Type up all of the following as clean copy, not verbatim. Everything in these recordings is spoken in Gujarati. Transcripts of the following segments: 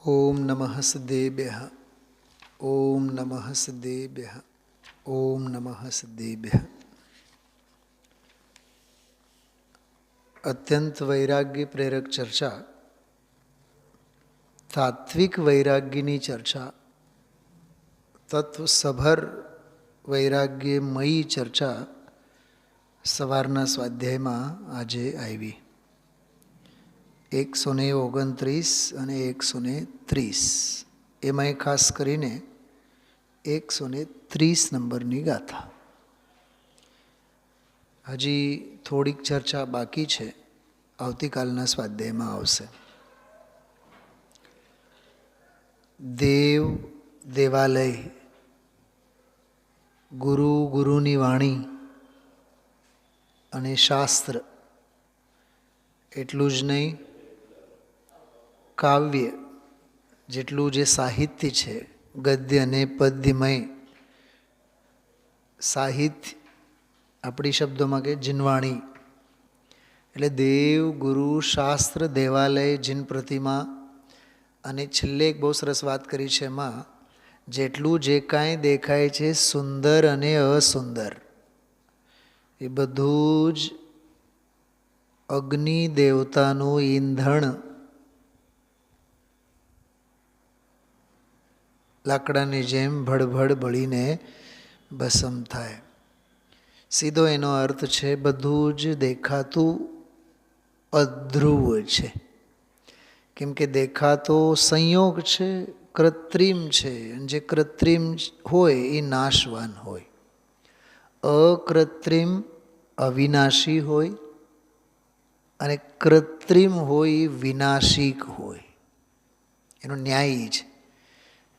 ઓમ નમઃ સિદ્ધેભ્યઃ ઓમ નમઃ સિદ્ધેભ્યઃ ઓમ નમઃ સિદ્ધેભ્યઃ. અત્યંત વૈરાગ્ય પ્રેરક ચર્ચા, તાત્વિક વૈરાગ્યની ચર્ચા, તત્વસભર વૈરાગ્યમયી ચર્ચા સવારના સ્વાધ્યાયમાં આજે આવી. 129 અને 130 એમાંય ખાસ કરીને 130 નંબરની ગાથા. હજી થોડીક ચર્ચા બાકી છે, આવતીકાલના સ્વાધ્યાયમાં આવશે. દેવ, દેવાલય, ગુરુ, ગુરુની વાણી અને શાસ્ત્ર એટલું જ નહીં, કાવ્ય જેટલું જે સાહિત્ય છે, ગદ્ય અને પદ્યમય સાહિત્ય, આપણી શબ્દોમાં કે જીનવાણી, એટલે દેવ, ગુરુ, શાસ્ત્ર, દેવાલય, જીન પ્રતિમા, અને છેલ્લે એક બહુ સરસ વાત કરી છે એમાં, જેટલું જે કાંઈ દેખાય છે સુંદર અને અસુંદર એ બધું જ અગ્નિ દેવતાનું ઈંધણ, લાકડાની જેમ ભડભડ બળીને ભસ્મ થાય. સીધો એનો અર્થ છે બધું જ દેખાતું અધ્રુવ છે. કેમ કે દેખાતો સંયોગ છે, કૃત્રિમ છે, જે કૃત્રિમ હોય એ નાશવાન હોય, અકૃત્રિમ અવિનાશી હોય, અને કૃત્રિમ હોય એ વિનાશિક હોય. એનો ન્યાય છે.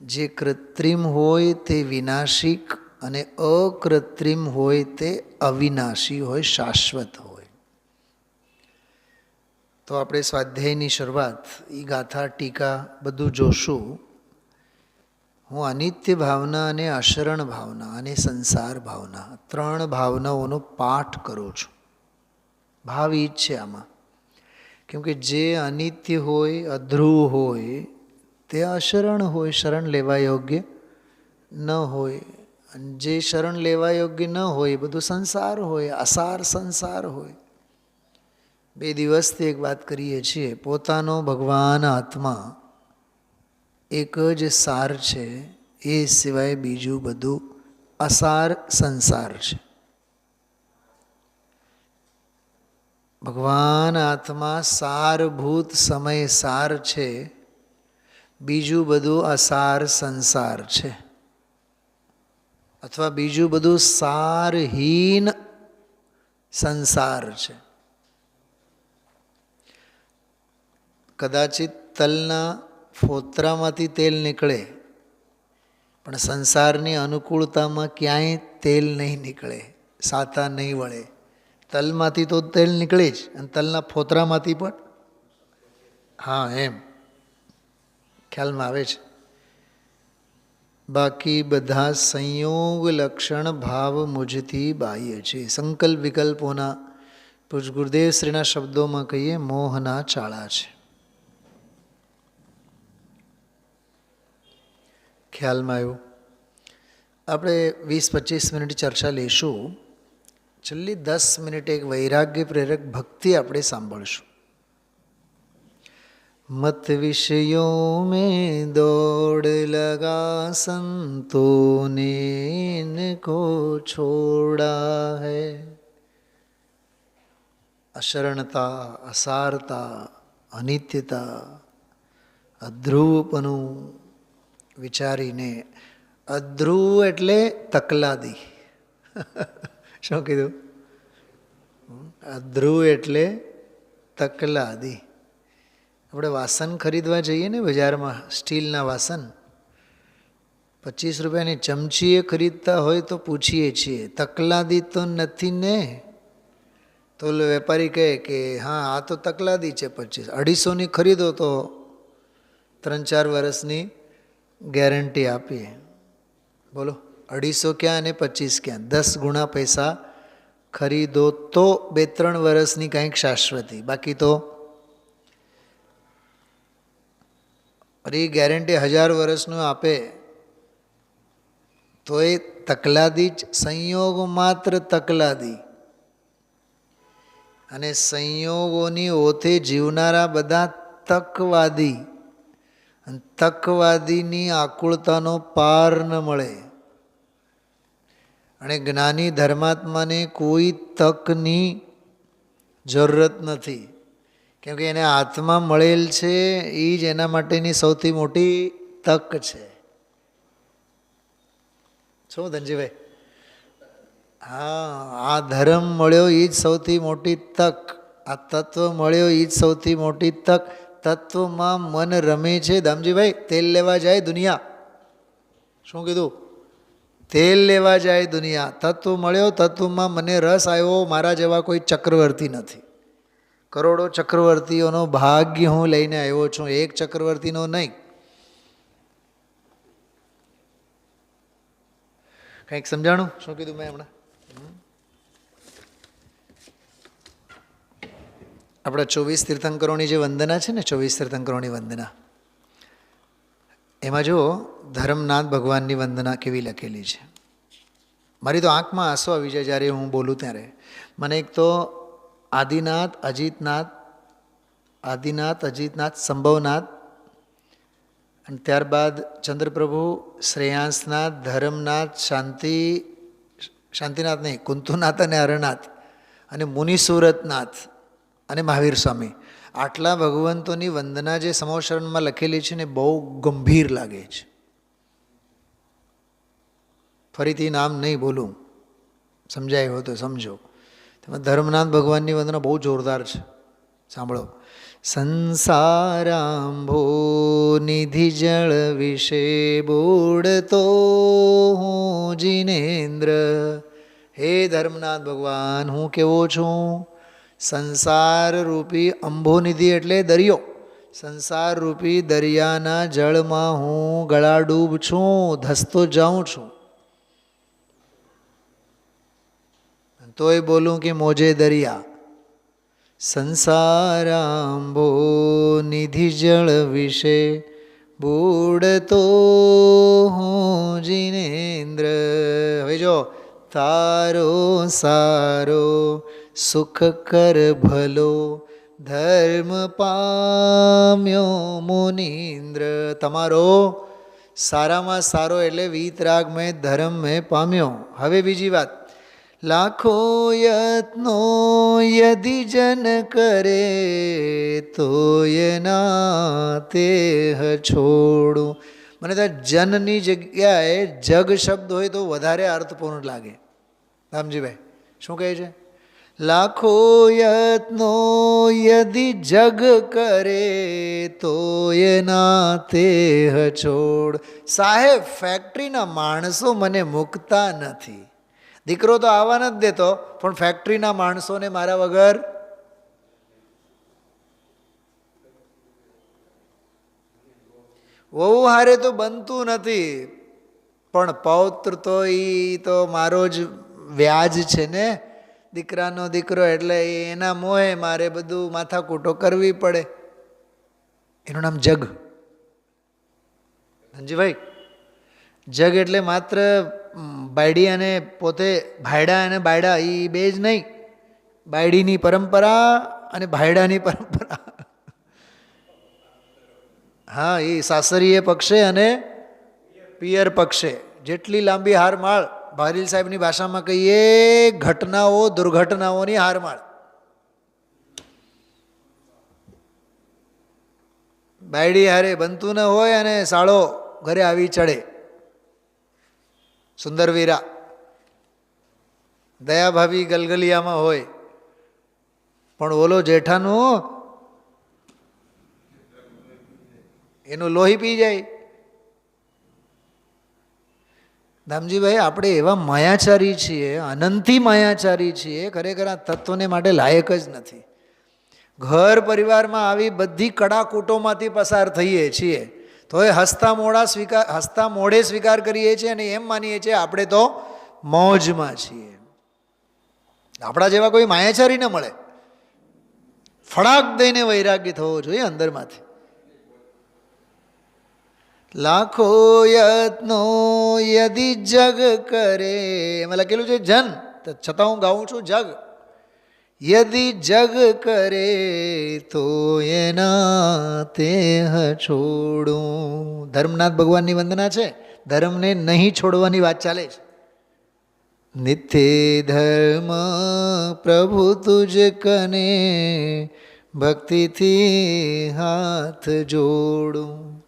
જે કૃત્રિમ હોય તે વિનાશિક અને અકૃત્રિમ હોય તે અવિનાશી હોય, શાશ્વત હોય. તો આપણે સ્વાધ્યાયની શરૂઆત એ ગાથા, ટીકા બધું જોશું. હું અનિત્ય ભાવના અને અશરણ ભાવના અને સંસાર ભાવના, ત્રણ ભાવનાઓનો પાઠ કરું છું. ભાવ એ જ છે આમાં. કેમકે જે અનિત્ય હોય, અધ્રુવ હોય તે અશરણ હોય, શરણ લેવા યોગ્ય ન હોય. જે શરણ લેવા યોગ્ય ન હોય એ બધું સંસાર હોય, અસાર સંસાર હોય. 2 દિવસથી એક વાત કરીએ છીએ, પોતાનો ભગવાન આત્મા એક જ સાર છે, એ સિવાય બીજું બધું અસાર સંસાર છે. ભગવાન આત્મા સારભૂત સમય સાર છે, બીજું બધું અસાર સંસાર છે, અથવા બીજું બધું સારહીન સંસાર છે. કદાચિત તલના ફોતરામાંથી તેલ નીકળે, પણ સંસારની અનુકૂળતામાં ક્યાંય તેલ નહીં નીકળે, સાતા નહીં વળે. તલમાંથી તો તેલ નીકળે જ, અને તલના ફોતરામાંથી પણ. હા, એમ ખ્યાલમાં આવે છે. બાકી બધા સંયોગ લક્ષણ ભાવ મુજથી બાહ્ય છે. સંકલ્પ વિકલ્પોના, પૂજ ગુરુદેવ શ્રીના શબ્દોમાં કહીએ, મોહના ચાળા છે. ખ્યાલમાં આવ્યું? આપણે 20-25 મિનિટ ચર્ચા લઈશું. છેલ્લી 10 મિનિટ એક વૈરાગ્ય પ્રેરક ભક્તિ આપણે સાંભળશું. મત વિષયો મેં દોડ લગા સંતોને ઇनको છોડા હૈ. અશરણતા, અસારતા, અનિત્યતા, અધ્રુવપનું વિચારીને, અધ્રુવ એટલે તકલાદી. શું કીધું? અધ્રુવ એટલે તકલાદી. આપણે વાસણ ખરીદવા જઈએ ને બજારમાં, સ્ટીલના વાસણ, 25 રૂપિયાની ચમચીએ ખરીદતા હોય તો પૂછીએ છીએ, તકલાદી તો નથી ને? તો વેપારી કહે કે હા, આ તો તકલાદી છે. 250ની ખરીદો તો 3-4 વર્ષની ગેરંટી આપીએ. બોલો, 250 ક્યાં અને 25 ક્યાં? 10 ગુણા પૈસા ખરીદો તો 2-3 વર્ષની કંઈક શાશ્વતી, બાકી તો અરે એ ગેરંટી 1000 વર્ષનું આપે તો એ તકલાદી જ, સંયોગ માત્ર તકલાદી. અને સંયોગોની ઓથે જીવનારા બધા તકવાદી. અને તકવાદીની આકુળતાનો પાર ન મળે. અને જ્ઞાની ધર્માત્માને કોઈ તકની જરૂરત નથી, કેમ કે એને આત્મા મળેલ છે. એ જ એના માટેની સૌથી મોટી તક છે. શું ધનજીભાઈ? હા, આ ધર્મ મળ્યો એ જ સૌથી મોટી તક. આ તત્વ મળ્યો એ જ સૌથી મોટી તક. તત્વમાં મન રમે છે. દામજીભાઈ, તેલ લેવા જાય દુનિયા. શું કીધું? તેલ લેવા જાય દુનિયા. તત્વ મળ્યો, તત્વમાં મને રસ આવ્યો. મારા જેવા કોઈ ચક્રવર્તી નથી. કરોડો ચક્રવર્તીઓનો ભાગ્ય હું લઈને આવ્યો છું, એક ચક્રવર્તીનો નહીં. કંઈક સમજાણું શું કીધું મેં હમણાં? આપણા 24 તીર્થંકરોની જે વંદના છે ને, 24 તીર્થંકરોની વંદના, એમાં જો ધર્મનાથ ભગવાનની વંદના કેવી લખેલી છે. મારી તો આંખમાં આંસુ આવી જાય જ્યારે હું બોલું ત્યારે. મને એક તો આદિનાથ, અજીતનાથ, સંભવનાથ, અને ત્યારબાદ ચંદ્રપ્રભુ, શ્રેયાંસનાથ, ધર્મનાથ, શાંતિનાથ નહીં, કુંતુનાથ અને હરનાથ, અને મુનિસુરતનાથ અને મહાવીર સ્વામી, આટલા ભગવંતોની વંદના જે સમોશરણમાં લખેલી છે ને, બહુ ગંભીર લાગે છે. ફરીથી નામ નહીં બોલું, સમજાય હોય તો સમજો. તેમાં ધર્મનાથ ભગવાનની વંદના બહુ જોરદાર છે, સાંભળો. સંસારાંભો નિધિ જળ વિશે બોડતો હું જીનેન્દ્ર. હે ધર્મનાથ ભગવાન, હું કેવો છું? સંસાર રૂપી અંભોનિધિ એટલે દરિયો. સંસાર રૂપી દરિયાના જળમાં હું ગળાડૂબ છું, ધસતો જાઉં છું. તોય બોલું કે મોજે દરિયા. સંસારાંભો નિધિ જળ વિશે બુડતો હું જીનેન્દ્ર. હવે જો, તારો સારો સુખ કર ભલો ધર્મ પામ્યો મુનિન્દ્ર. તમારો સારામાં સારો એટલે વીતરાગ મેં ધર્મ મેં પામ્યો. હવે બીજી વાત, લાખો યત્નો યદિ જન કરે તોય ના તે છોડું. મને તો જનની જગ્યાએ જગ શબ્દ હોય તો વધારે અર્થપૂર્ણ લાગે. રામજીભાઈ શું કહે છે? લાખો યત્નો યદિ જગ કરે તોય ના તે છોડ. સાહેબ, ફેક્ટરીના માણસો મને મૂકતા નથી. દીકરો તો આવવા નથી દેતો, પણ ફેક્ટરીના માણસોને મારા વગર વહુ હારે તો બનતું નથી. પણ પૌત્ર તો એ તો મારો જ વ્યાજ છે ને. દીકરાનો દીકરો એટલે એના મોહે મારે બધું માથાકૂટો કરવી પડે. એનું નામ જગ. ધનજીભાઈ, જગ એટલે માત્ર બાયડી અને પોતે ભાયડા અને બાયડા એ બે જ નહીં. બાયડીની પરંપરા અને ભાયડાની પરંપરા. હા, એ સાસરીય પક્ષે અને પિયર પક્ષે. જેટલી લાંબી હારમાળ, ભારીલ સાહેબની ભાષામાં કહીએ, ઘટનાઓ દુર્ઘટનાઓની હારમાળ. બાયડી હારે બનતું ન હોય અને સાળો ઘરે આવી ચડે. સુંદરવીરા દયાભાભી ગલગલિયામાં હોય, પણ ઓલો જેઠાનું એનું લોહી પી જાય. દામજીભાઈ, આપણે એવા માયાચારી છીએ, અનંતી માયાચારી છીએ, ખરેખર આ તત્વને માટે લાયક જ નથી. ઘર પરિવારમાં આવી બધી કડાકૂટોમાંથી પસાર થઈએ છીએ, તો એ હસતા મોઢે સ્વીકાર કરીએ છીએ અને એમ માનીએ છીએ આપણે તો મોજમાં છીએ. આપણા જેવા કોઈ માયાચારી ન મળે. ફડાક દઈને વૈરાગ્ય થવો જોઈએ અંદરમાંથી. લાખો યત્નો યદિ જગ કરે, એમાં લખેલું છે જન, છતાં હું ગાઉં છું જગ. યદિ જગ કરે તો એના તેહ છોડું. ધર્મનાથ ભગવાનની વંદના છે, ધર્મને નહીં છોડવાની વાત ચાલે છે. નિત્ય ધર્મ પ્રભુ તુજ કને, ભક્તિથી હાથ જોડું.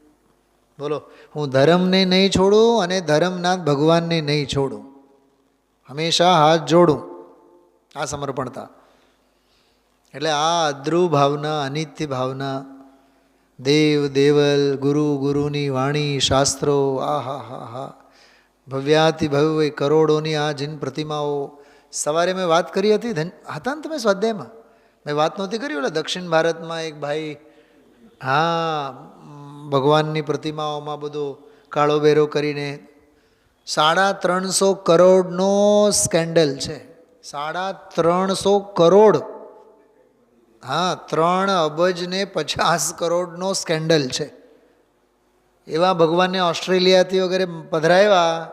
બોલો, હું ધર્મને નહીં છોડું અને ધર્મનાથ ભગવાનને નહીં છોડું, હંમેશા હાથ જોડું. આ સમર્પણતા. એટલે આ અદ્રુ ભાવના, અનિત્ય ભાવના, દેવ દેવલ, ગુરુ ગુરુની વાણી, શાસ્ત્રો, આ હા હા હા, ભવ્યાતિ ભવ્ય કરોડોની આ જીન પ્રતિમાઓ. સવારે મેં વાત કરી હતી, હતા ને તમે સ્વાધ્યાયમાં? મેં વાત નહોતી કરી ઓલા દક્ષિણ ભારતમાં એક ભાઈ, હા, ભગવાનની પ્રતિમાઓમાં બધો કાળો બેરો કરીને 350 કરોડનો સ્કેન્ડલ છે. 350 કરોડ, હા, 3 અબજ ને 50 કરોડનો સ્કેન્ડલ છે. એવા ભગવાનને ઓસ્ટ્રેલિયાથી વગેરે પધરાવ્યા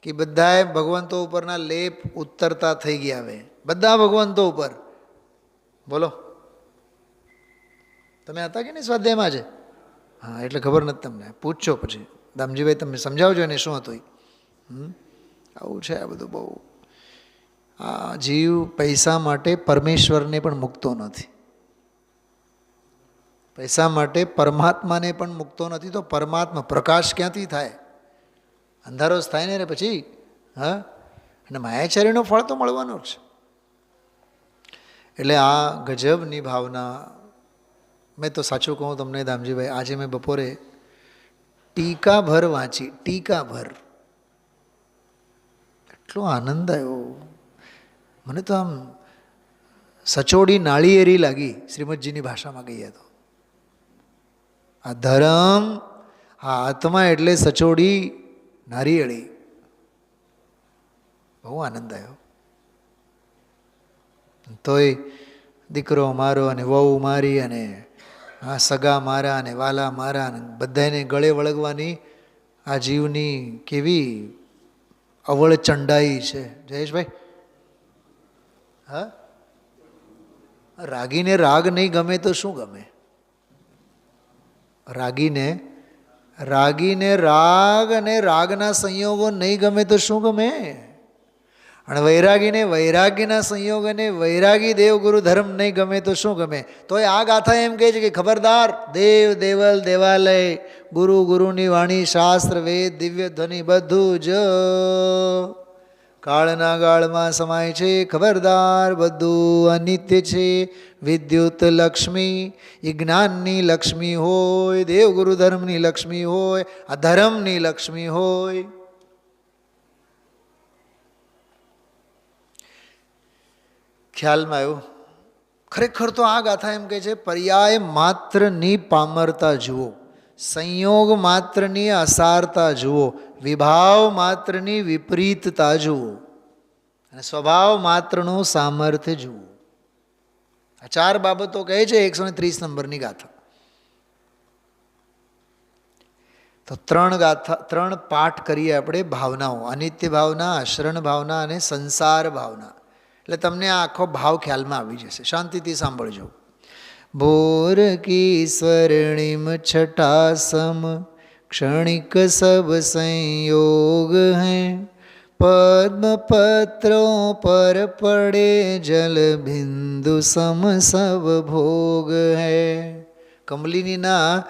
કે બધાએ ભગવંતો ઉપરના લેપ ઉતરતા થઈ ગયા. હવે બધા ભગવંતો ઉપર. બોલો, તમે હતા કે નહીં સ્વાધ્યાયમાં છે? હા, એટલે ખબર નથી તમને, પૂછજો પછી. દામજીભાઈ તમે સમજાવજો એને શું હતું. આવું છે આ બધું બહુ. આ જીવ પૈસા માટે પરમેશ્વરને પણ મૂકતો નથી, પૈસા માટે પરમાત્માને પણ મૂકતો નથી. તો પરમાત્મા પ્રકાશ ક્યાંથી થાય? અંધારો જ થાય ને રે પછી. હા, અને માયાચાર્યનું ફળ તો મળવાનું જ છે. એટલે આ ગજબની ભાવના. મેં તો સાચું કહું તમને દામજીભાઈ, આજે મેં બપોરે ટીકાભર વાંચી, ટીકાભર. એટલો આનંદ આવ્યો મને તો, આમ સચોડી નાળિયેરી લાગી, શ્રીમદજીની ભાષામાં કહીએ તો. આ ધર્મ, આ આત્મા એટલે સચોડી નારિયેળી. બહુ આનંદ આવ્યો. તોય દીકરો મારો અને વહુ મારી અને આ સગા મારા અને વાલા મારા અને બધાને ગળે વળગવાની આ જીવની કેવી અવળ ચંડાઈ છે જયેશભાઈ. હા, રાગીને રાગ નહીં ગમે તો શું ગમે? રાગીને રાગ અને રાગના સંયોગો નહીં ગમે તો શું ગમે? અને વૈરાગીને વૈરાગ્યના સંયોગ અને વૈરાગી દેવગુરુ ધર્મ નહીં ગમે તો શું ગમે? તો આ ગાથા એમ કહે છે કે ખબરદાર, દેવ દેવલ દેવાલય, ગુરુ ગુરુની વાણી, શાસ્ત્ર વેદ દિવ્ય ધ્વનિ બધું જ કાળના ગાળમાં સમાય છે. ખબરદાર, બધું અનિત્ય છે. વિદ્યુત લક્ષ્મી, એ જ્ઞાનની લક્ષ્મી હોય, દેવગુરુ ધર્મની લક્ષ્મી હોય, આ ધર્મની લક્ષ્મી હોય. ખ્યાલમાં આવ્યું? ખરેખર તો આ ગાથા એમ કહે છે, પર્યાય માત્રની પામરતા જુઓ, સંયોગ માત્રની અસારતા જુઓ, વિભાવ માત્રની વિપરીતતા જુઓ અને સ્વભાવ માત્રનું સામર્થ્ય જુઓ. આ 4 બાબતો કહે છે 130 નંબરની ગાથા. તો 3 પાઠ કરીએ આપણે ભાવનાઓ, અનિત્ય ભાવના, આશ્રણ ભાવના અને સંસાર ભાવના. એટલે તમને આ આખો ભાવ ખ્યાલમાં આવી જશે. શાંતિથી સાંભળજો. ભોર કી સ્વર્ણિમ છટા સમ क्षणिक सब संयोग हैं, पद्म पत्रों पर पड़े जल बिंदु सम सब भोग है. કમલિનીના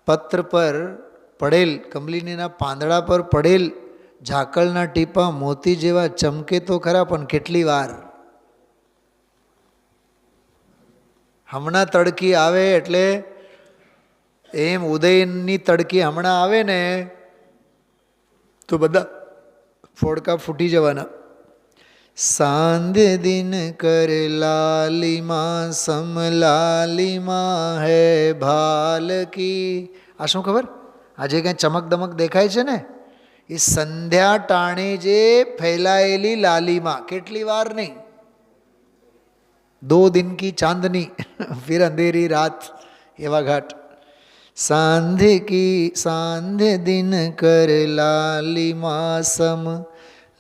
પત્ર પર પડેલ, કમલિનીના પાંદડા પર પડેલ ઝાકળના ટીપા મોતી જેવા ચમકે તો ખરા, પણ કેટલી વાર? હમણાં તડકી આવે એટલે એમ ઉદયની તડકી હમણાં આવે ને તો બધા ફોડકા ફૂટી જવાના. સાંધ્ય દિન કર લાલીમાં સમલાલીમાં હે ભાલ કી. આ શું ખબર? આજે કંઈ ચમક દમક દેખાય છે ને, એ સંધ્યા ટાણે જે ફેલાયેલી લાલીમાં, કેટલી વાર નહીં, 2 दिन की चांदनी फिर अंधेरी रात, એવા ઘાટ. सांध्य दिन कर लालिमा सम,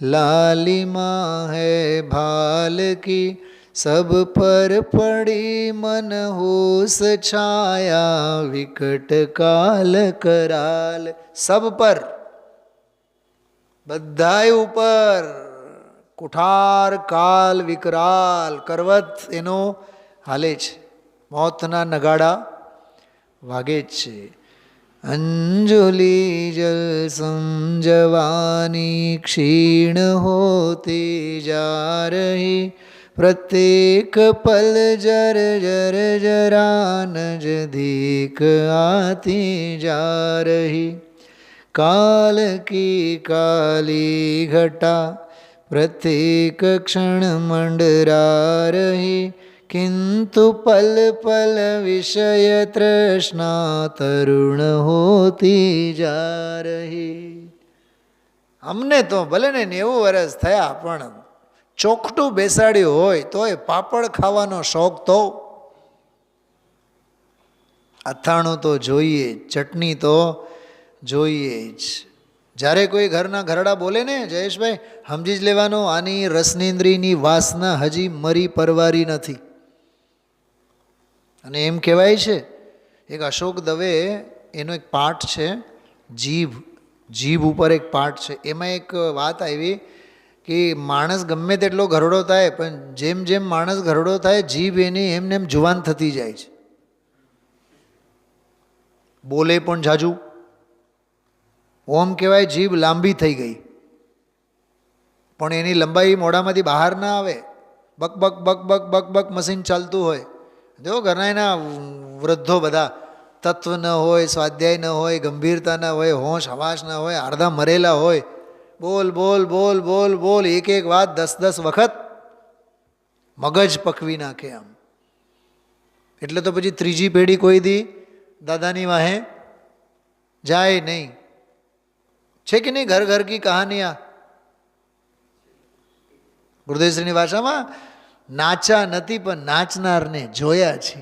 लालिमा है भाल की, सब पर पड़ी मन होश छाया, विकट काल कराल. सब પર, બધાય ઉપર, કુઠાર કાલ વિકરાલ કરવત એનો હાલે છે, મોતના નગાડા વાગે જ છે. અંજુલી જલ સમજવાની ક્ષીણ હોતી જા રહી, प्रत्येक पल जर जर जरा नजदीक आती जा रही. काल की काली घटा प्रत्येक क्षण मंडरा रही, किंतु पल पल विषय तृष्णा तरुण होती जा रही. हमने तो भले ने 90 વર્ષ થયા પણ ચોકટું બેસાડ્યું હોય તોય પાપડ ખાવાનો શોખ તો, અથાણું તો જોઈએ, ચટણી તો જોઈએ જ. જ્યારે કોઈ ઘરના ઘરડા બોલે ને, જયેશભાઈ સમજી જ લેવાનું આની રસનેન્દ્રિયની વાસના હજી મરી પરવારી નથી. અને એમ કહેવાય છે, એક અશોક દવે એનો એક પાઠ છે જીભ, જીભ ઉપર એક પાઠ છે, એમાં એક વાત આવી કે માણસ ગમે તેટલો ઘરડો થાય પણ જેમ જેમ માણસ ઘરડો થાય જીભ એની એમને એમ જુવાન થતી જાય છે. બોલે પણ જાજુ, ઓમ કહેવાય જીભ લાંબી થઈ ગઈ, પણ એની લંબાઈ મોઢામાંથી બહાર ના આવે. Buck buck buck buck buck buck machine ચાલતું હોય. જો ઘરના એના વૃદ્ધો બધા તત્વ ન હોય, સ્વાધ્યાય ન હોય, ગંભીરતા ન હોય, હોશ હવાશ ન હોય, અડધા મરેલા હોય. બોલ બોલ બોલ બોલ બોલ, એક એક વાત 10-10 વખત મગજ પકવી નાખે આમ. એટલે તો પછી ત્રીજી પેઢી કોઈ દી દાદાની વાહે જાય નહીં. છે કે નહીં? ઘર ઘર કી કહાનિયા. ગુરુદેવશ્રીની ભાષામાં નાચા નથી પણ નાચનારને જોયા છે.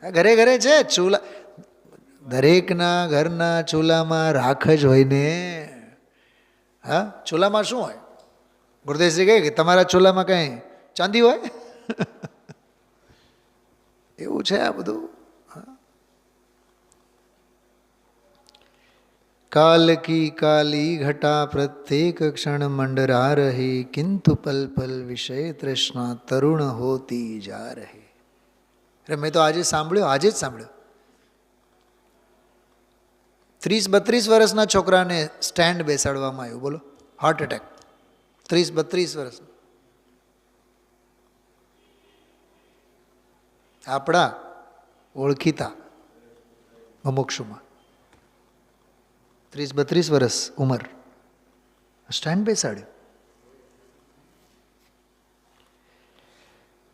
ઘરે ઘરે છે ચૂલા, દરેકના ઘરના ચૂલામાં રાખ જ હોય ને. હા, ચૂલામાં શું હોય? ગુરુદેવશ્રી કહે કે તમારા ચૂલામાં કંઈ ચાંદી હોય? એવું છે આ બધું. काल की काली घटा प्रत्येक क्षण मंडरा रही, किंतु पल पल विषय तृष्णा तरुण होती जा रही. अरे मैं तो आज જ સાંભળ્યું 30-32 વર્ષના છોકરાને સ્ટેન્ડ બેસાડવામાં આવ્યું. બોલો, હાર્ટ એટેક. 30-32 વર્ષ. આપણા ઓળખીતા મુમુક્ષુમાં 30-32 વર્ષ ઉંમર, સ્ટેન્ડ બેસાડ્યું.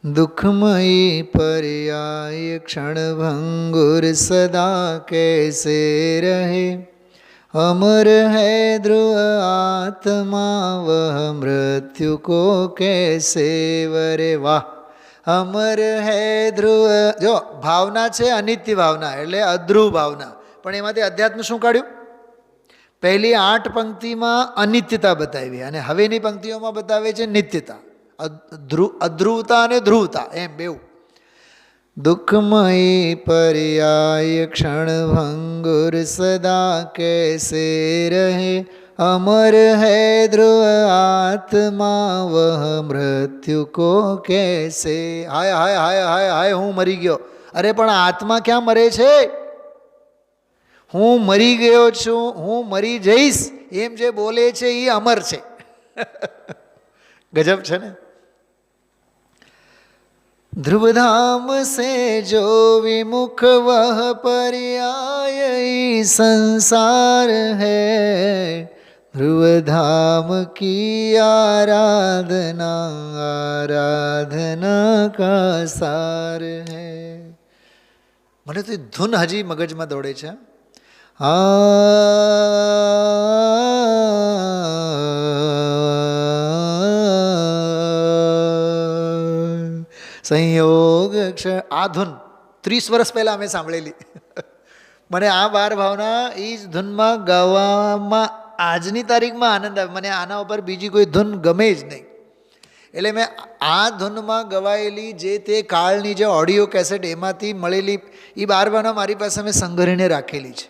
दुखमयी पर्याय क्षण भंगुर सदा कैसे रहे, अमर है ध्रुव आत्मा वह मृत्यु को कैसे वरे. वाह, अमर है ध्रुव. જો ભાવના છે અનિત્ય ભાવના એટલે અધ્રુવ ભાવના, પણ એમાંથી અધ્યાત્મ શું કાઢ્યું? પહેલી 8 પંક્તિમાં અનિત્યતા બતાવી અને હવેની પંક્તિઓમાં બતાવે છે નિત્યતા. અધ્રુવતા અને ધ્રુવતા એમ બેવું. દુઃખમયી પર્યાય ક્ષણ ભંગુર સદા कैसे रहे, अमर है ध्रुव आत्मा वह मृत्यु को कैसे. હાય હાય હાય હાય હાય, હું મરી ગયો. અરે પણ આત્મા ક્યાં મરે છે? હું મરી ગયો છું, હું મરી જઈશ એમ જે બોલે છે એ અમર છે. ગજબ છે ને. ध्रुवधाम से जो विमुख वह पर्याय संसार है, ध्रुवधाम की आराधना आराधना का सार है. મને તો ધૂન હજી મગજમાં દોડે છે. સંયોગ આ ધૂન 30 વર્ષ પહેલાં અમે સાંભળેલી. મને આ 12 ભાવના એ જ ધૂનમાં ગાવામાં આજની તારીખમાં આનંદ આવે. મને આના ઉપર બીજી કોઈ ધૂન ગમે જ નહીં. એટલે મેં આ ધૂનમાં ગવાયેલી જે તે કાળની જે ઓડિયો કેસેટ એમાંથી મળેલી એ 12 ભાવના મારી પાસે મેં સંગ્રહીને રાખેલી છે.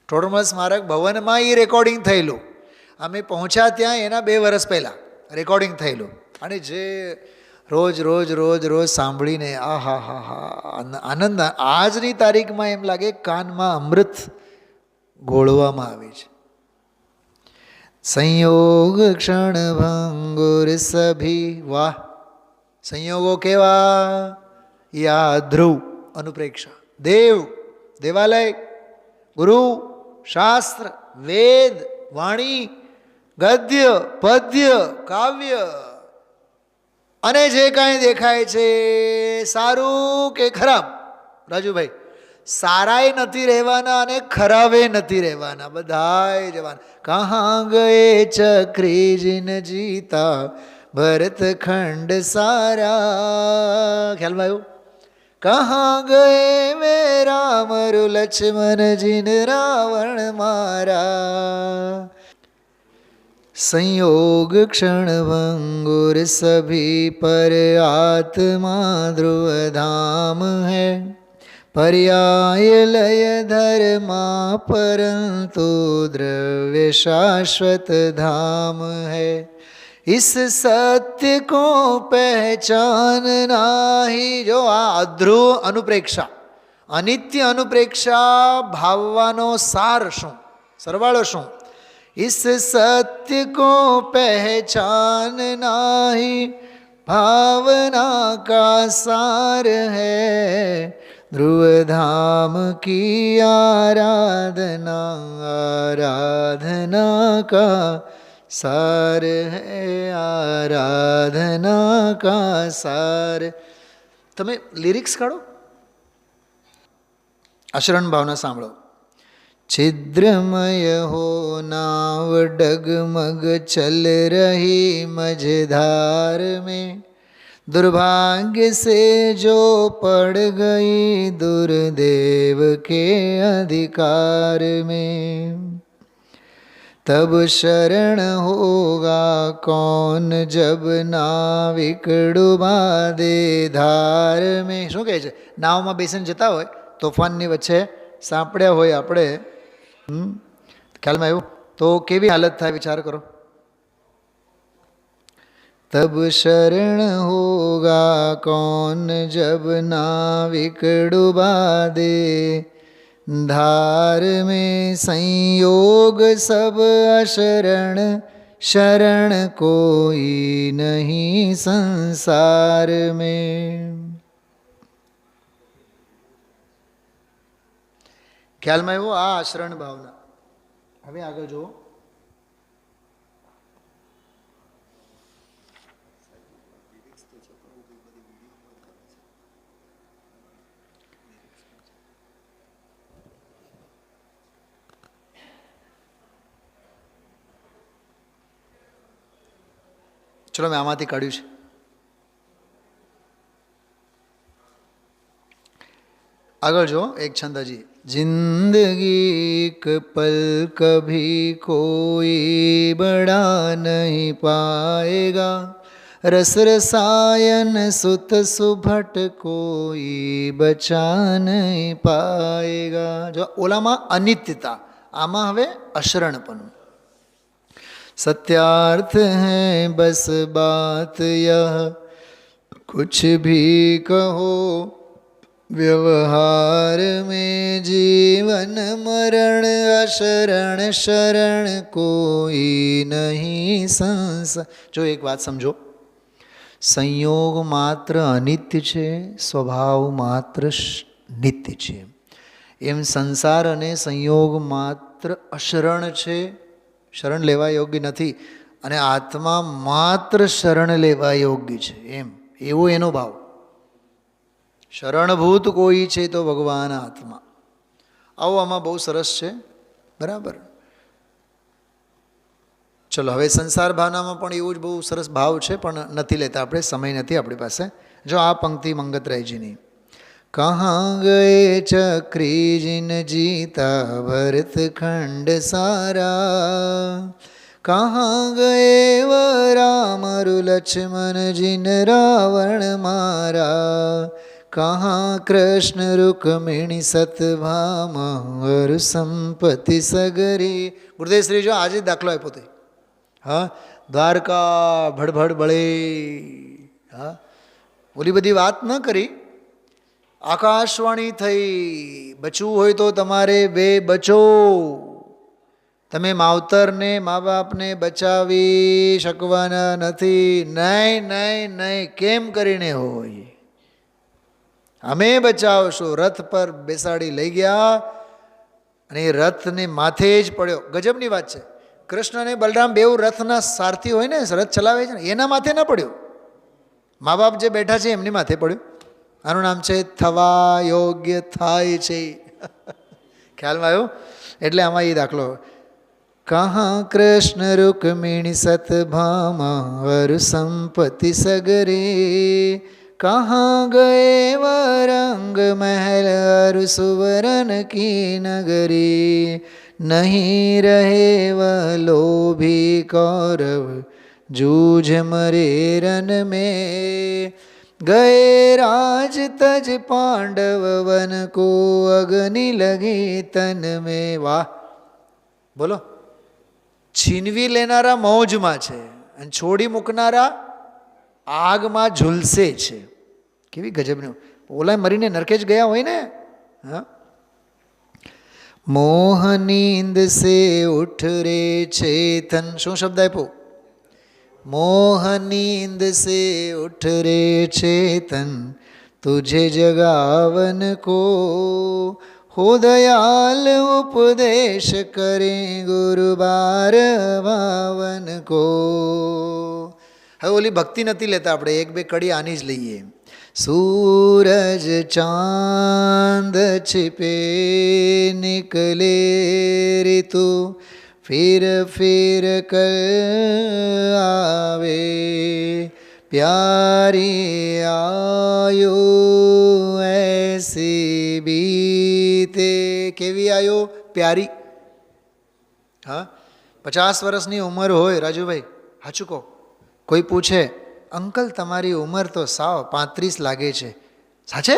ટોડરમલ સ્મારક ભવનમાં એ રેકોર્ડિંગ થયેલું. અમે પહોંચ્યા ત્યાં એના 2 વર્ષ પહેલાં રેકોર્ડિંગ થયેલું. અને જે રોજ રોજ રોજ રોજ સાંભળીને આ હા હા હા આનંદ આજની તારીખમાં એમ લાગે કાનમાં અમૃત ઘોળવામાં આવે છે. સંયોગ ક્ષણ ભંગુર સભી વાહ સંયોગો કેવા યા ધ્રુવ અનુપ્રેક્ષા દેવ દેવાલય ગુરુ શાસ્ત્ર વેદ વાણી ગદ્ય પદ્ય કાવ્ય અને જે કાંઈ દેખાય છે સારું કે ખરાબ રાજુભાઈ સારાય નથી રહેવાના અને ખરાબે નથી રહેવાના બધાય જવાના. કહા ગયે ચક્રી જીન જીતા ભરત ખંડ સારા ખ્યાલમાં આવ્યું. કહા ગયે મે રામ રુ લક્ષ્મણ જીન રાવણ મારા. संयोग क्षण भंगुर सभी पर आत्मा ध्रुव धाम है पर्याय लय धर्मा परंतु द्रव्य शाश्वत धाम है इस सत्य को पहचानना ही. जो આ અધ્રુવ અનુપ્રેક્ષા અનિત્ય અનુપ્રેક્ષા ભાવવાનો સાર શું સરવાળો શું. इस सत्य को पहचानना ही भावना का सार है ध्रुव धाम की आराधना आराधना का सार है आराधना का सार. તમે લિરિક્સ કાઢો આશરણ ભાવના સાંભળો. छिद्रमय हो नाव डगमग चल रही मझधार में दुर्भाग्य से जो पड़ गई दुर्देव के अधिकार में तब शरण होगा कौन जब नाविक डुबा दे धार में. શું કહે છે નાવમાં બેસીને જતા હોય તોફાનની વચ્ચે સાંપડ્યા હોય આપણે ખ્યાલમાં આવ્યું તો કેવી હાલત થાય વિચાર કરો. તબ શરણ હોગા કૌન જબ નાવિક ડુબા દે ધાર में संयोग सब अशरण शरण कोई नहीं संसार में. ખ્યાલમાં આવ્યો આ આશરણ ભાવના. હવે આગળ જુઓ. ચલો મેં આમાંથી કાઢ્યું છે. આગળ જો એક છંદ હજી. जिंदगी एक पल कभी कोई बड़ा नहीं पाएगा रस रसायन सुत सुभट कोई बचा नहीं पाएगा. જો ઓલામાં અનિત્યતા આમાં હવે અશરણપણું. सत्यार्थ है बस बात यह कुछ भी कहो व्यवहार में जीवन मरण अशरण शरण कोई नहीं संसार. જો એક વાત સમજો સંયોગ માત્ર અનિત્ય છે સ્વભાવ માત્ર નિત્ય છે એમ સંસાર અને સંયોગ માત્ર અશરણ છે શરણ લેવા યોગ્ય નથી અને આત્મા માત્ર શરણ લેવા યોગ્ય છે એમ એવો એનો ભાવ. શરણભૂત કોઈ છે તો ભગવાન આત્મા. આવો આમાં બહુ સરસ છે બરાબર. ચલો હવે સંસાર ભાવનામાં પણ એવું જ બહુ સરસ ભાવ છે પણ નથી લેતા આપણે સમય નથી આપણી પાસે. જો આ પંક્તિ મંગતરાયજીની, કહાં ગયે ચક્રી જીન જીતા ભરત ખંડ સારા, કહાં ગયે વ રામ લક્ષ્મણ જીન રાવણ મારા, કહાં કૃષ્ણ રૂકમિણી સતભામા વર સંપત્તિ સગરી. ગુરુદેવ શ્રી જો આજે દાખલો આપ્યો તે, હા, દ્વારકા ભડભડ બળે, હા, ઓલી બધી વાત ન કરી. આકાશવાણી થઈ, બચવું હોય તો તમારે બે બચો. તમે માવતરને મા બાપને બચાવી શકવાના નથી. નહીં નહીં નહીં, કેમ કરીને હોય, અમે બચાવશો. રથ પર બેસાડી લઈ ગયા અને એ રથને માથે જ પડ્યો. ગજબની વાત છે. કૃષ્ણ અને બલરામ બેઉ રથના સારથી હોય ને, રથ ચલાવે છે ને, એના માથે ન પડ્યો, મા બાપ જે બેઠા છે એમની માથે પડ્યો. આનું નામ છે થવા યોગ્ય થાય છે. ખ્યાલમાં આવ્યો? એટલે આમાં એ દાખલો, કહાં કૃષ્ણ રૂકમિણી સતભામા વર સંપત્તિ સગરે, કહાં ગયે વરંગ મહેલ અરુ સુવરન કી નગરી, નહીં રહે વ લોભી કૌરવ જૂझ મરે રન में, गए राज तज पांडव वन को अग्नि लगी तन में. વાહ, બોલો. છીનવી લેનારા મોજમાં છે અને છોડી મૂકનારા આગમાં ઝૂલસે છે. કેવી ગજબની. ઓલા મરીને નરકે જ ગયા હોય ને. હા, મોહ નીંદ સે ઉઠ રે ચેતન. શું શબ્દ આપ્યો? मोह नींद से उठ रे चेतन, तुझे जगावन को हो दयाल उपदेश करें गुरु बार भावन को. હવે ઓલી ભક્તિ નથી લેતા આપણે, એક બે કડી આની જ લઈએ. सूरज चांद छिपे निकले ऋतु, फिर फिर कर आवे प्यारी आयु ऐसी बीते. કેવી આયુ? પ્યારી. હા, 50 વર્ષની ઉંમર હોય રાજુભાઈ, સાચું કહો. કોઈ પૂછે, અંકલ તમારી ઉંમર તો સાવ 35 લાગે છે. સાચે?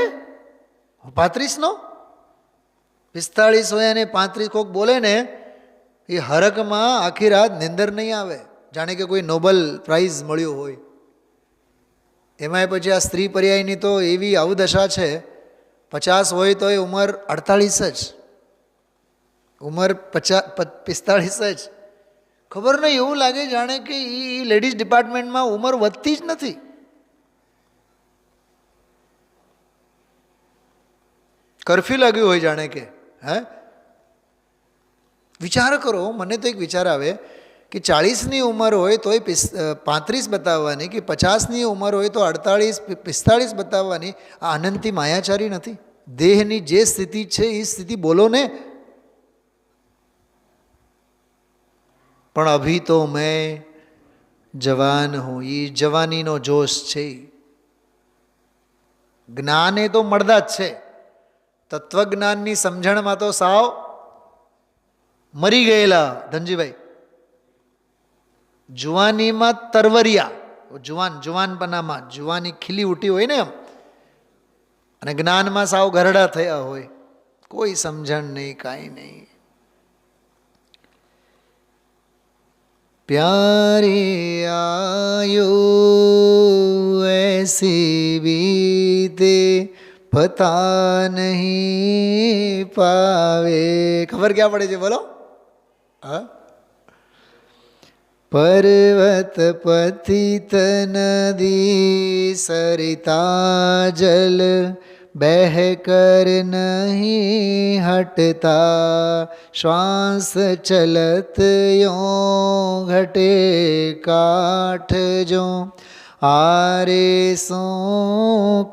35નો? 45 હોય અને 35 કોક બોલે ને, એ હરકમાં આખી રાત નિંદર નહીં આવે, જાણે કે કોઈ નોબલ પ્રાઇઝ મળ્યો હોય. એમાંય પછી આ સ્ત્રી પર્યાયની તો એવી અવદશા છે, 50 હોય તો એ ઉંમર 48 જ, ઉંમર 45 જ. ખબર નહીં, એવું લાગે જાણે કે એ લેડીઝ ડિપાર્ટમેન્ટમાં ઉંમર વધતી જ નથી. કર્ફ્યુ લાગ્યું હોય જાણે કે. હે, વિચાર કરો. મને તો એક વિચાર આવે કે 40ની ઉંમર હોય તોય 35 બતાવવાની, કે 50ની ઉંમર હોય તો 48 45 બતાવવાની. આ અનંતી માયાચારી નથી? દેહની જે સ્થિતિ છે એ સ્થિતિ બોલો ને. પણ અભી તો મેં જવાન હું, એ જવાનીનો જોશ છે. જ્ઞાન એ તો મળદા જ છે, તત્વજ્ઞાનની સમજણમાં તો સાવ મરી ગયેલા ધનજીભાઈ. જુવાનીમાં તરવરિયા, જુવાનપનામાં જુવાની ખીલી ઉઠી હોય ને એમ, અને જ્ઞાનમાં સાવ ગરડા થયા હોય, કોઈ સમજણ નહીં, કાંઈ નહીં. प्यारी आयु ऐसी बीते पता नहीं पावे. ખબર ક્યાં પડે છે બોલો? હા, पर्वत पतित नदी सरिता जल बह कर नहीं हटता, श्वास चलत यों घटे काठ जो आरे સો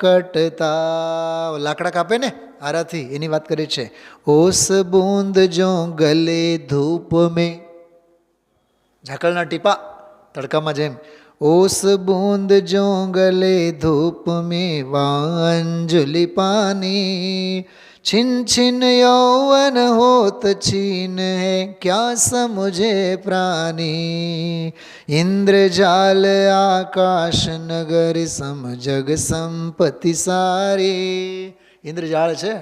કટતા. લાકડા કાપે ને આરાથી, એની વાત કરી છે. ઓસ બૂંદ જો ગલે ધૂપ મેં, ઝાકળના ટીપા તડકામાં જેમ, ओस बूंद जो गले धूप में वांजुलि पानी, छिन छिन यौवन होत छीन है क्या समुझे प्राणी, इंद्रजाल आकाश नगर सम जग संपत्ति सारी. इंद्रजाल છે.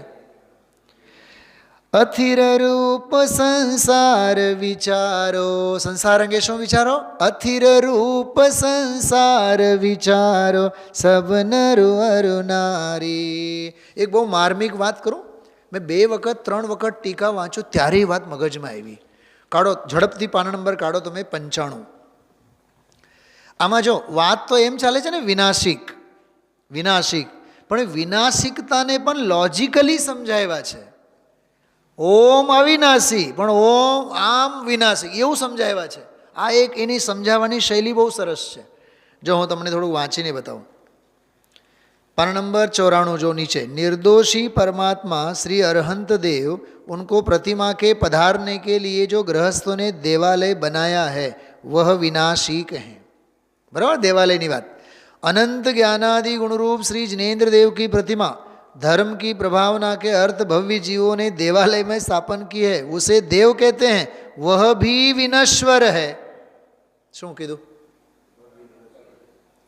અથિર રૂપ સંસાર વિચારો, સંસાર અંગે શું વિચારો? અથિર રૂપ સંસાર વિચારો, સબ નરુ અરુ નારી. એક બહુ માર્મિક વાત કરું, મેં 2 વખત 3 વખત ટીકા વાંચું ત્યારે એ વાત મગજમાં આવી. કાઢો ઝડપથી પાના નંબર કાઢો તમે 95. આમાં જો વાત તો એમ ચાલે છે ને વિનાશિક વિનાશિક, પણ વિનાશિકતાને પણ લોજિકલી સમજાવ્યા છે. ઓમ અવિનાશી પણ ઓમ આમ વિનાશી એવું સમજાવ્યા છે. આ એક એની સમજાવવાની શૈલી બહુ સરસ છે. જો હું તમને થોડું વાંચીને બતાવું. पाना नंबर 94 जो नीचे, निर्दोषी परमात्मा श्री अरहंत देव उनको प्रतिमा के पधारने के लिए जो गृहस्थों ने देवालय बनाया है वह विनाशिक है. बराबर, देवालयની વાત. अनंत ज्ञानादि गुणरूप श्री जिनेन्द्र देव की प्रतिमा धर्म की प्रभावना के अर्थ भव्य जीवों ने देवालय में स्थापन की है, उसे देव कहते हैं, वह भी विनश्वर है. શું કીધું?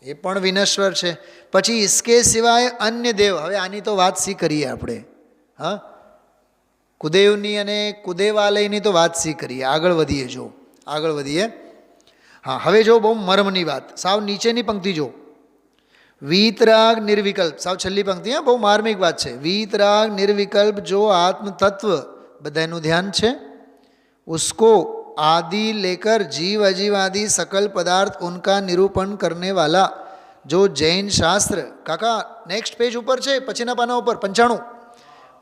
એ પણ વિનશ્વર છે. પછી इसके सिवाय अन्य देव. હવે આની તો વાત સી કરીએ આપણે. હા, કુદેવની અને કુદેવાલયની તો વાત સી કરીએ. આગળ વધીએ, જો આગળ વધીએ. હા, હવે જો બહુ મર્મની વાત, સાવ નીચેની પંક્તિ જો. वीतराग निर्विकल्प, साव छली पंक्ति है, बहु मार्मिक बात है. वीतराग निर्विकल्प जो आत्म तत्व, बधाનું ધ્યાન છે, उसको आदि लेकर जीव अजीव आदि सकल पदार्थ उनका निरूपण करने वाला जो जैन शास्त्र, काका नेक्स्ट पेज ऊपर છે, પછીના પાના ઉપર 95,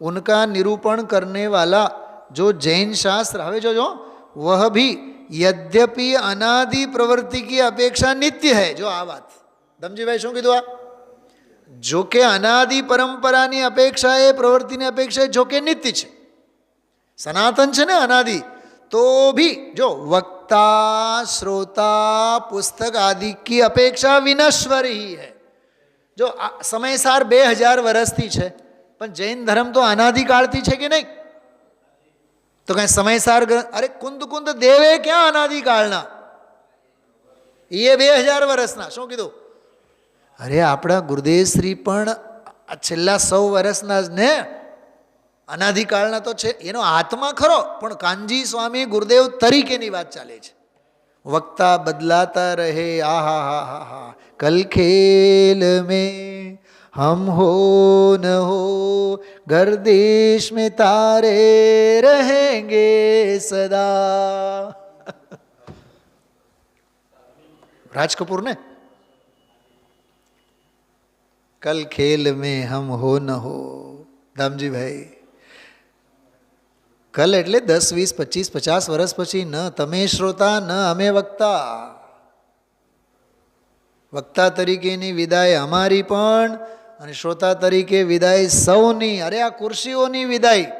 उनका निरूपण करने वाला जो जैन शास्त्र, હવે જોજો, वह भी यद्यपि अनादि प्रवृत्ति की अपेक्षा नित्य है. जो આ વાત ધમજીભાઈ શું કીધું? આ જો કે અનાદિ પરંપરાની અપેક્ષા એ પ્રવૃત્તિની અપેક્ષા જો કે નિત્ય છે, સનાતન છે ને અનાદિ, तो भी जो वक्ता श्रोता पुस्तक आदि की अपेक्षा विनश्वर ही है. जो समयसार 2000 વર્ષથી છે, પણ જૈન ધર્મ તો અનાદિકાળથી છે કે નહીં? તો કઈ સમયસાર? અરે કુંદ કુંદ દેવે ક્યાં અનાદિકાળના? એ 2000 વર્ષના. શું કીધું? અરે આપણા ગુરુદેવશ્રી પણ છેલ્લા 100 વર્ષના જ ને, અનાદિકાળના તો છે. એનો આત્મા ખરો, પણ કાનજી સ્વામી ગુરુદેવ તરીકેની વાત ચાલે છે. વક્તા બદલાતા રહે, આહા હા હા હા, કલ ખેલ મેં હમ હો ન હો, ગર્દેશ में તારે રહેંગે સદા. રાજ કપૂર ને, कल खेल में हम हो न हो. દામજી ભાઈ, કલ એટલે 10 20 25 50 વર્ષ પછી. ન તમે શ્રોતા, ન અમે વક્તા. વક્તા તરીકેની વિદાય અમારી પણ, અને શ્રોતા તરીકે વિદાય સૌની. અરે આ ખુરશીઓની વિદાય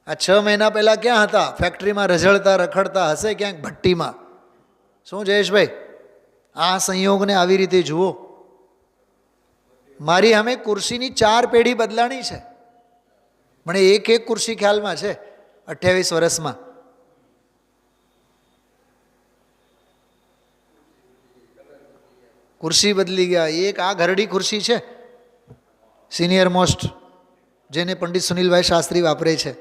આ 6 મહિના પહેલા ક્યાં હતા? ફેક્ટરીમાં રઝળતા રખડતા હશે ક્યાંક ભઠ્ઠીમાં. શું જયેશભાઈ, આ સંયોગને આવી રીતે જુઓ. મારી સામે ખુરશીની 4 પેઢી બદલાણી છે. મને એક ખુરશી ખ્યાલમાં છે 28 વર્ષમાં. ખુરશી બદલી ગયા. એક આ ઘરડી ખુરશી છે, સિનિયર મોસ્ટ, જેને પંડિત સુનિલભાઈ શાસ્ત્રી વાપરે છે.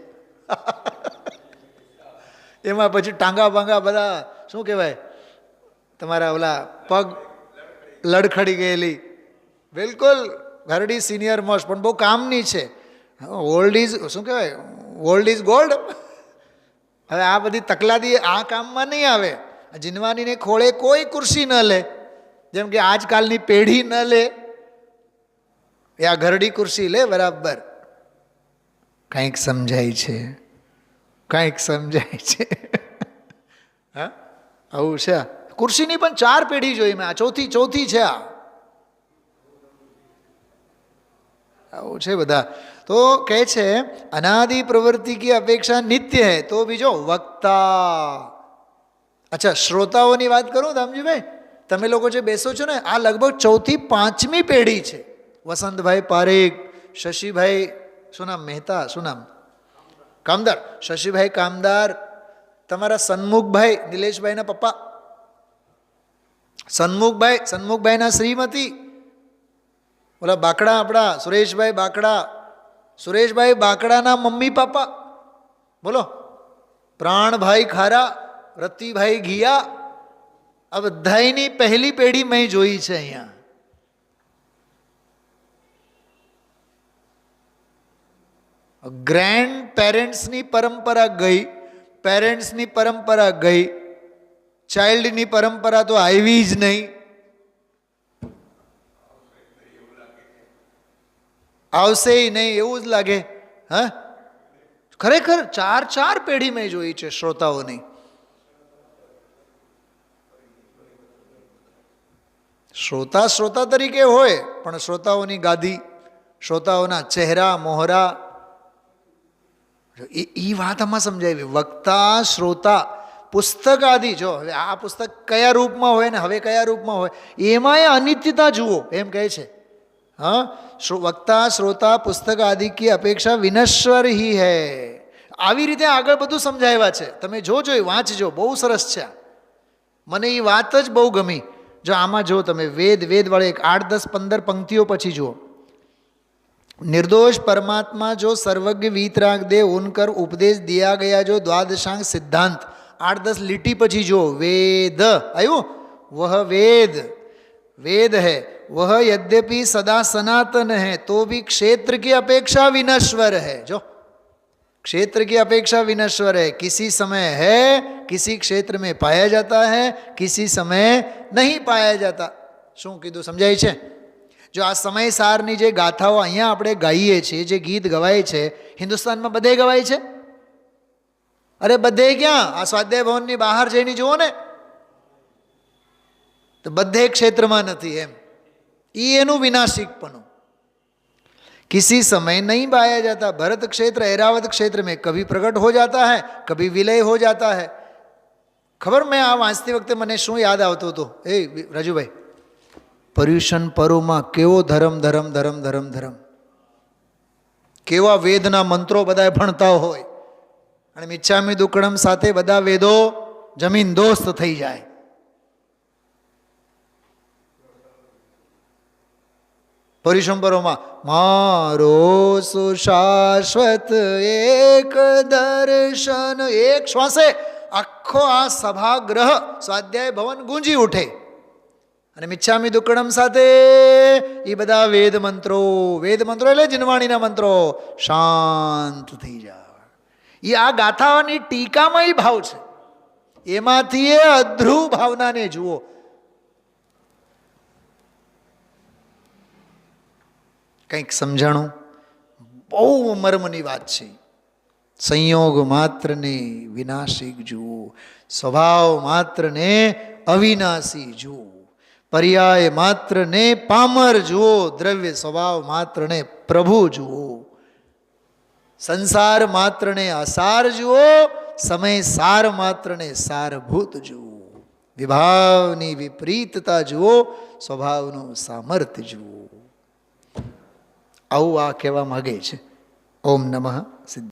એમાં પછી ટાંગા બાંગા બધા શું કહેવાય, તમારા ઓલા પગ લડખડી ગયેલી, બિલકુલ ઘરડી સિનિયર મોસ્ટ, પણ બહુ કામની છે. ઓલ્ડ ઇઝ શું કહેવાય, ઓલ્ડ ઇઝ ગોલ્ડ. હવે આ બધી તકલાદી આ કામમાં નહીં આવે. જીનવાનીને ખોળે કોઈ ખુરશી ન લે, જેમ કે આજકાલની પેઢી ન લે. એ આ ઘરડી ખુરશી લે બરાબર. કંઈક સમજાય છે, કંઈક સમજાય છે. હા, આવું છે. ખુરશીની પણ 4 પેઢી જોઈ મેં. આ ચોથી છે. આ આવું છે બધા. તો કહે છે અનાદि प्रवृत्ति की अपेक्षा नित्य है. तो બીજો વક્તા. અચ્છા, શ્રોતાઓની વાત કરું દામજીભાઈ, તમે લોકો જે બેસો છો ને, આ લગભગ 4 થી 5મી પેઢી છે. વસંતભાઈ પારેખ, શશીભાઈ શું નામ મહેતા, શું નામ કામદાર, શશીભાઈ કામદાર, તમારા સન્મુખભાઈ નિલેશભાઈના પપ્પા, સન્મુખભાઈના શ્રીમતી, ઓલા બાકડા આપણા સુરેશભાઈ બાકડા, સુરેશભાઈ બાકડાના મમ્મી પાપા, બોલો પ્રાણભાઈ ખારા, રતિભાઈ ઘિયા, આ બધાની પહેલી પેઢી મેં જોઈ છે અહીંયા. ગ્રેન્ડ પેરેન્ટ્સની પરંપરા ગઈ, પેરેન્ટ્સની પરંપરા ગઈ, ચાઇલ્ડની પરંપરા તો આવી જ નહીં. આવશે નહીં એવું જ લાગે. હા, ખરેખર 4 પેઢી મેં જોઈ છે શ્રોતાઓની. શ્રોતા તરીકે હોય, પણ શ્રોતાઓની ગાદી, શ્રોતાઓના ચહેરા મોહરા, એ વાત આમાં સમજાવી. વક્તા શ્રોતા પુસ્તક આદિ, જો હવે આ પુસ્તક કયા રૂપમાં હોય ને હવે કયા રૂપમાં હોય, એમાં એ અનિત્યતા જુઓ એમ કહે છે. हाँ, वक्ता श्रोता पुस्तक आदि की अपेक्षा विनश्वर ही है. આવી રીતે આગળ બધું સમજાવ્યા છે. તમે જોજો, એ વાંચજો, બહુ સરસ છે. મને એ વાત જ બહુ ગમી. જો આમાં જો તમે વેદ વાળે 8, 10, 15 पंक्तियों પછી જુઓ. निर्दोष परमात्मा जो सर्वज्ञ वीतराग दे उनकर उपदेश दिया गया जो द्वादशांग सिद्धांत 8, 10 લીટી પછી જો वेद आयु वह वेद है. वह यद्यपि सदा सनातन है तो भी क्षेत्र की अपेक्षा विनश्वर है. जो क्षेत्र की अपेक्षा विनश्वर है. किसी समय है, किसी क्षेत्र में पाया जाता है, किसी समय नहीं पाया जाता. શું કીધું સમજાય છે? જો આ સમય સારની જે ગાથાઓ અહીંયા આપણે ગાઈએ છીએ, જે ગીત ગવાય છે, હિન્દુસ્તાનમાં બધે ગવાય છે. અરે બધે ક્યાં, આ સ્વાધ્યાય ભવનની બહાર જઈને જુઓ ને, તો બધે ક્ષેત્રમાં નથી એમ. એનું વિનાशिकपणું. किसी समय नहीं पाया जाता. भरत क्षेत्र ऐरावत क्षेत्र में कभी प्रकट हो जाता है, कभी विलय हो जाता है. खबर मैं આ વાંચતી વખતે મને શું યાદ આવતું હતું, એ રાજુભાઈ, પર્યુષણ પરોમાં કેવો ધર્મ, કેવા વેદના મંત્રો બધા ભણતા હોય, અને મિચ્છામી દુક્કડમ સાથે બધા વેદો જમીન દોસ્ત થઈ જાય. પર્યુષણ મારો સુશાશ્વત એક દર્શન, એક શ્વાસે આખો આ સભાગૃહ સ્વાધ્યાય ભવન ગુંજી ઉઠે. અને મિચ્છામી દુક્કડમ સાથે એ બધા વેદ મંત્રો એટલે જીનવાણીના મંત્રો શાંત થઈ જાય. એ આ ગાથાની ટીકામાં એ ભાવ છે. એમાંથી એ અધ્રુવ ભાવનાને જુઓ. કંઈક સમજાણું? બહુ મર્મની વાત છે. સંયોગ માત્રને વિનાશિક જુઓ, સ્વભાવ માત્રને અવિનાશી જુઓ, પર્યાય માત્રને પામર જુઓ, દ્રવ્ય સ્વભાવ માત્રને પ્રભુ જુઓ, સંસાર માત્રને અસાર જુઓ, સમય સાર માત્રને સારભૂત જુઓ, વિભાવની વિપરીતતા જુઓ, સ્વભાવનું સામર્થ્ય જુઓ. આવું આ કહેવા માગે છે. ઓમ નમઃ સિદ્ધ.